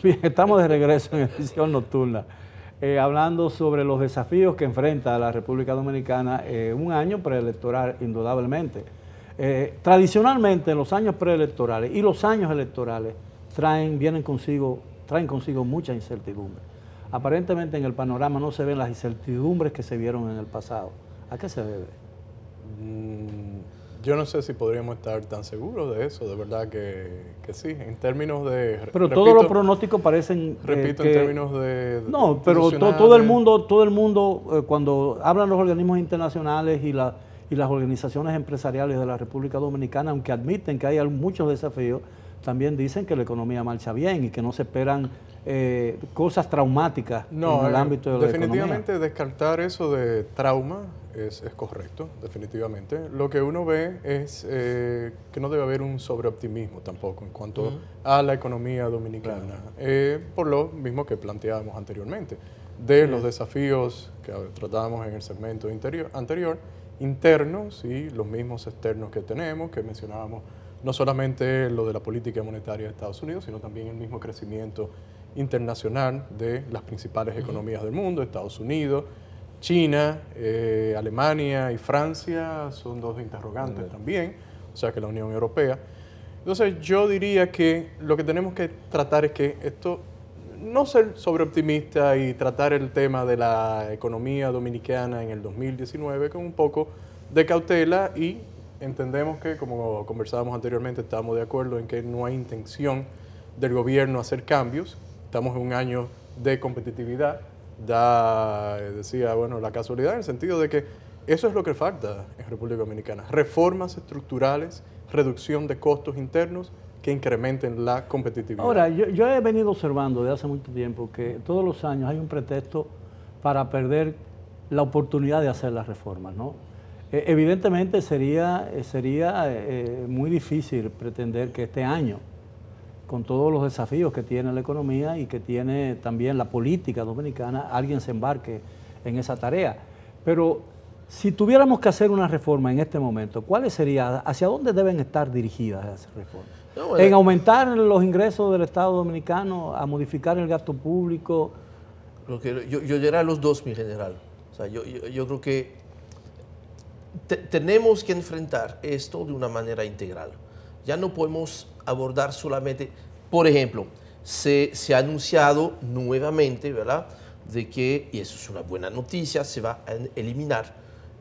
Bien, estamos de regreso en edición nocturna, hablando sobre los desafíos que enfrenta la República Dominicana un año preelectoral, indudablemente. Tradicionalmente, los años preelectorales y los años electorales traen consigo mucha incertidumbre. Aparentemente en el panorama no se ven las incertidumbres que se vieron en el pasado. ¿A qué se debe? Yo no sé si podríamos estar tan seguros de eso, de verdad que sí, en términos de... Pero todos los pronósticos parecen... en términos de... No, pero todo el mundo, cuando hablan los organismos internacionales y las organizaciones empresariales de la República Dominicana, aunque admiten que hay muchos desafíos, también dicen que la economía marcha bien y que no se esperan cosas traumáticas en el ámbito de la economía. Definitivamente descartar eso de trauma es correcto, definitivamente. Lo que uno ve es que no debe haber un sobreoptimismo tampoco en cuanto a la economía dominicana, por lo mismo que planteábamos anteriormente, de los desafíos que tratábamos en el segmento anterior, internos y los mismos externos que tenemos, que mencionábamos, no solamente lo de la política monetaria de Estados Unidos, sino también el mismo crecimiento internacional de las principales economías del mundo, Estados Unidos, China, Alemania y Francia son dos interrogantes también, o sea que la Unión Europea. Entonces yo diría que lo que tenemos que tratar es que esto, no ser sobreoptimista y tratar el tema de la economía dominicana en el 2019 con un poco de cautela y entendemos que, como conversábamos anteriormente, estamos de acuerdo en que no hay intención del gobierno hacer cambios. Estamos en un año de competitividad. Decía, bueno, la casualidad en el sentido de que eso es lo que falta en República Dominicana. Reformas estructurales, reducción de costos internos que incrementen la competitividad. Ahora, yo he venido observando desde hace mucho tiempo que todos los años hay un pretexto para perder la oportunidad de hacer las reformas, ¿no? Evidentemente sería muy difícil pretender que este año, con todos los desafíos que tiene la economía y que tiene también la política dominicana, alguien se embarque en esa tarea. Pero si tuviéramos que hacer una reforma en este momento, ¿cuáles serían? ¿Hacia dónde deben estar dirigidas esas reformas? No, ¿en aumentar los ingresos del Estado dominicano, a modificar el gasto público? Yo diría a los dos, mi general. O sea, yo creo que tenemos que enfrentar esto de una manera integral. Ya no podemos abordar solamente, por ejemplo, se ha anunciado nuevamente, ¿verdad?, de que, y eso es una buena noticia, se va a eliminar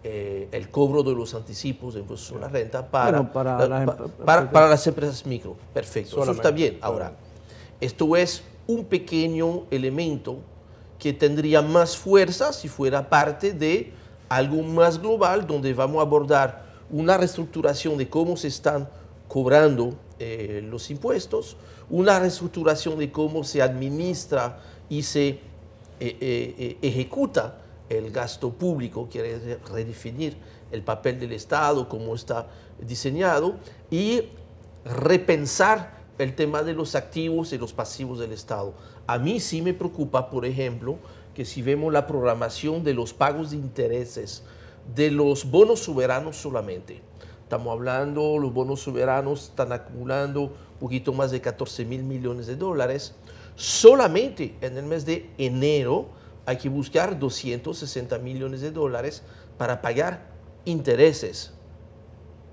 el cobro de los anticipos de impuestos sobre la renta para las empresas micro. Perfecto, solamente, eso está bien. Ahora, esto es un pequeño elemento que tendría más fuerza si fuera parte de algo más global, donde vamos a abordar una reestructuración de cómo se están cobrando los impuestos, una reestructuración de cómo se administra y se ejecuta el gasto público, quiere redefinir el papel del Estado, cómo está diseñado, y repensar el tema de los activos y los pasivos del Estado. A mí sí me preocupa, por ejemplo, que si vemos la programación de los pagos de intereses de los bonos soberanos solamente, estamos hablando, los bonos soberanos están acumulando un poquito más de 14,000 millones de dólares, solamente en el mes de enero hay que buscar 260 millones de dólares para pagar intereses.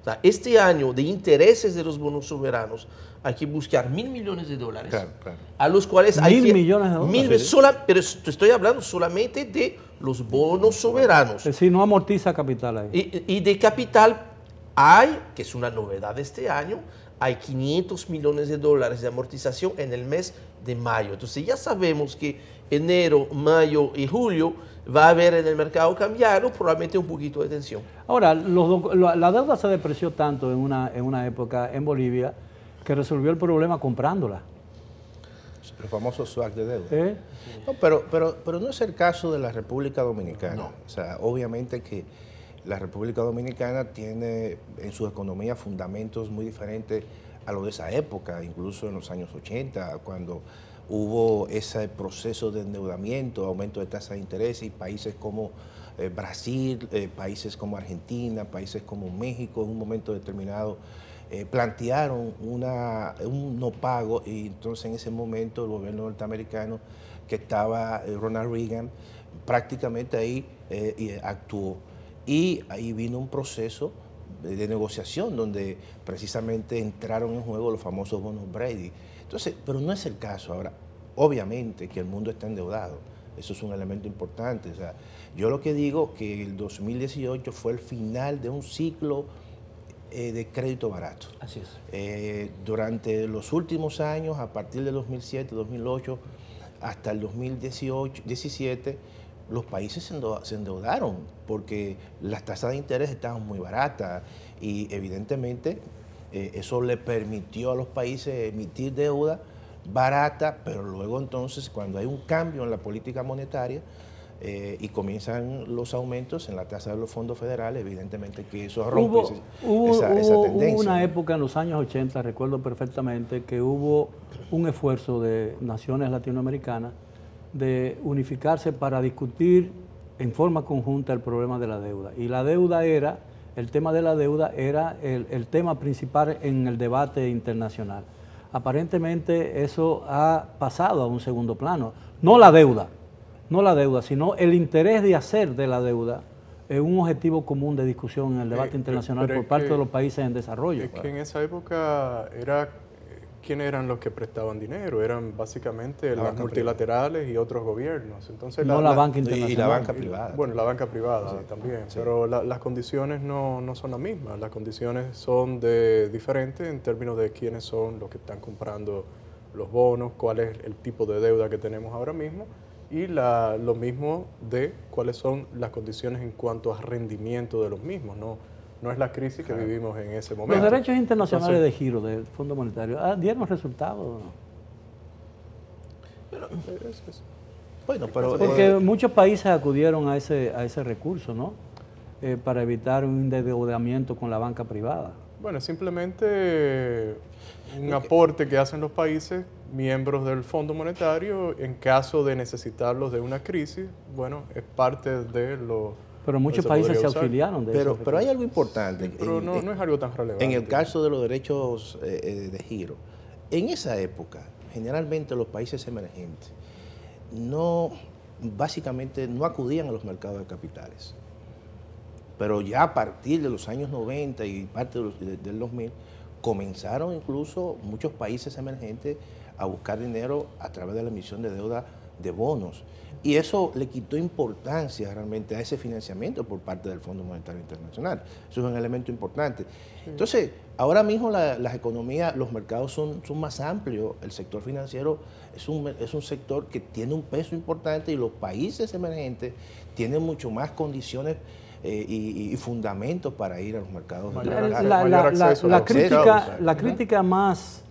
O sea, este año de intereses de los bonos soberanos hay que buscar 1.000 millones de dólares, a los cuales hay que... 1.000 millones de dólares. Pero estoy hablando solamente de los bonos soberanos. Es decir, no amortiza capital ahí. Y de capital hay, que es una novedad de este año, hay 500 millones de dólares de amortización en el mes de mayo. Entonces ya sabemos que enero, mayo y julio va a haber en el mercado cambiario probablemente un poquito de tensión. Ahora, la deuda se depreció tanto en una época en Bolivia que resolvió el problema comprándola. El famoso swap de deuda. No, pero no es el caso de la República Dominicana. No. O sea, obviamente que la República Dominicana tiene en su economía fundamentos muy diferentes a los de esa época, incluso en los años 80, cuando hubo ese proceso de endeudamiento, aumento de tasa de interés, y países como Brasil, países como Argentina, países como México, en un momento determinado plantearon un no pago, y entonces en ese momento el gobierno norteamericano, que estaba Ronald Reagan, prácticamente ahí actuó. Y ahí vino un proceso de negociación donde precisamente entraron en juego los famosos bonos Brady. Entonces, pero no es el caso ahora. Obviamente que el mundo está endeudado, eso es un elemento importante. O sea, yo lo que digo que el 2018 fue el final de un ciclo de crédito barato. Así es. Durante los últimos años, a partir del 2007, 2008, hasta el 2017, los países se endeudaron porque las tasas de interés estaban muy baratas y evidentemente eso le permitió a los países emitir deuda barata, pero luego entonces cuando hay un cambio en la política monetaria, y comienzan los aumentos en la tasa de los fondos federales, evidentemente que eso rompe esa tendencia. Hubo una época en los años 80, recuerdo perfectamente, que hubo un esfuerzo de naciones latinoamericanas de unificarse para discutir en forma conjunta el problema de la deuda. Y la deuda era, el tema de la deuda era el tema principal en el debate internacional. Aparentemente eso ha pasado a un segundo plano. No la deuda, sino el interés de hacer de la deuda un objetivo común de discusión en el debate internacional por parte de los países en desarrollo. Es que en esa época ¿quiénes eran los que prestaban dinero? Eran básicamente las multilaterales y otros gobiernos. Entonces, la banca internacional. Y la banca privada. Bueno, la banca privada también. Sí. Pero las condiciones no son las mismas. Las condiciones son diferentes en términos de quiénes son los que están comprando los bonos, cuál es el tipo de deuda que tenemos ahora mismo y lo mismo de cuáles son las condiciones en cuanto a rendimiento de los mismos. No es la crisis que vivimos en ese momento. Los derechos internacionales de giro del Fondo Monetario, ¿dieron resultados o no? Porque muchos países acudieron a ese recurso, ¿no? Para evitar un endeudamiento con la banca privada. Bueno, simplemente un aporte que hacen los países miembros del Fondo Monetario en caso de necesitarlos de una crisis. Bueno, es parte de lo... Pero muchos países se auxiliaron de eso. Pero hay algo importante. Sí, pero no es algo tan relevante. En el caso de los derechos de giro, en esa época, generalmente los países emergentes básicamente no acudían a los mercados de capitales. Pero ya a partir de los años 90 y parte del 2000, comenzaron incluso muchos países emergentes a buscar dinero a través de la emisión de deuda de bonos. Y eso le quitó importancia realmente a ese financiamiento por parte del Fondo Monetario Internacional. Eso es un elemento importante. Sí. Entonces, ahora mismo las economías, los mercados son más amplios. El sector financiero es un sector que tiene un peso importante y los países emergentes tienen mucho más condiciones y fundamentos para ir a los mercados. La crítica más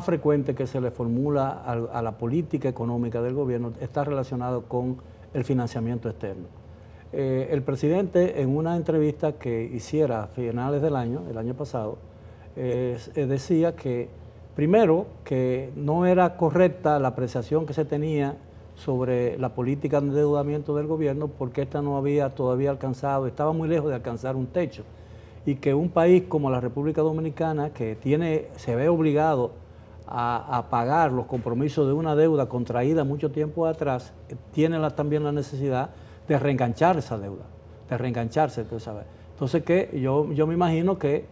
frecuente que se le formula a la política económica del gobierno está relacionado con el financiamiento externo. El presidente, en una entrevista que hiciera a finales del año, el año pasado, decía que, primero, que no era correcta la apreciación que se tenía sobre la política de endeudamiento del gobierno porque esta no había todavía alcanzado, estaba muy lejos de alcanzar un techo, y que un país como la República Dominicana, que se ve obligado a pagar los compromisos de una deuda contraída mucho tiempo atrás, tiene también la necesidad de reenganchar esa deuda, de reengancharse. Entonces que yo me imagino que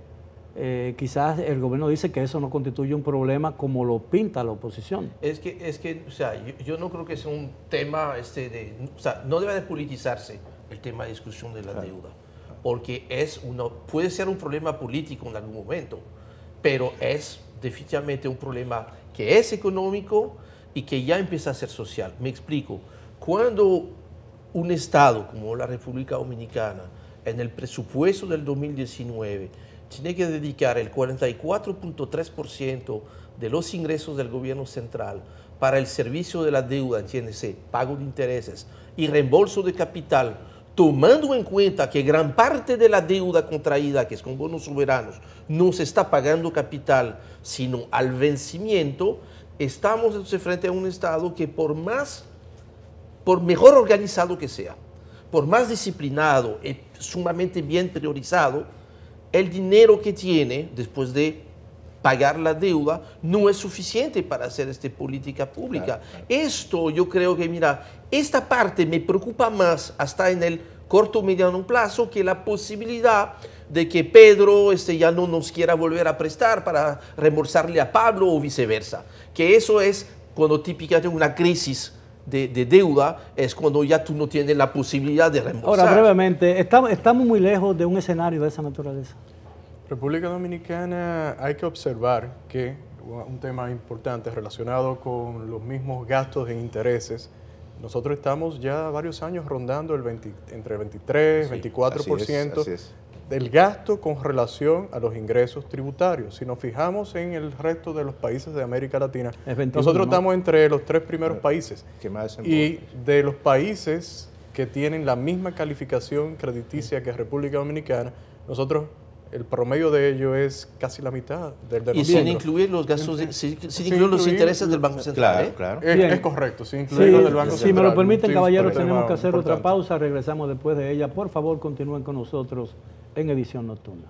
quizás el gobierno dice que eso no constituye un problema como lo pinta la oposición. Es que o sea, yo no creo que sea un tema o sea, no debe de politizarse el tema de discusión de la deuda, porque puede ser un problema político en algún momento, pero es definitivamente un problema que es económico y que ya empieza a ser social. Me explico. Cuando un Estado como la República Dominicana, en el presupuesto del 2019, tiene que dedicar el 44.3% de los ingresos del gobierno central para el servicio de la deuda, entiéndese, pago de intereses y reembolso de capital, tomando en cuenta que gran parte de la deuda contraída, que es con bonos soberanos, no se está pagando capital, sino al vencimiento, estamos entonces frente a un Estado que por mejor organizado que sea, por más disciplinado y sumamente bien priorizado, el dinero que tiene, después de pagar la deuda, no es suficiente para hacer esta política pública. Claro. Esto yo creo que, mira, esta parte me preocupa más hasta en el corto mediano plazo que la posibilidad de que Pedro ya no nos quiera volver a prestar para reembolsarle a Pablo o viceversa. Que eso es cuando típicamente una crisis de deuda, es cuando ya tú no tienes la posibilidad de reembolsar. Ahora, brevemente, ¿estamos muy lejos de un escenario de esa naturaleza? República Dominicana, hay que observar que un tema importante relacionado con los mismos gastos e intereses, nosotros estamos ya varios años rondando entre 23, 24% así es. del gasto con relación a los ingresos tributarios. Si nos fijamos en el resto de los países de América Latina, 21, nosotros ¿no? estamos entre los 3 primeros países. ¿Qué más Y de los países que tienen la misma calificación crediticia que República Dominicana, nosotros, el promedio de ello es casi la mitad del de y nosotros. sin incluir los gastos, sin incluir los intereses del Banco Central. Claro. Es correcto, sin incluir los del Banco Si Central. me lo permiten, Un caballeros, tema tenemos que hacer otra importante. pausa. Regresamos después de ella. Por favor, continúen con nosotros en Edición Nocturna.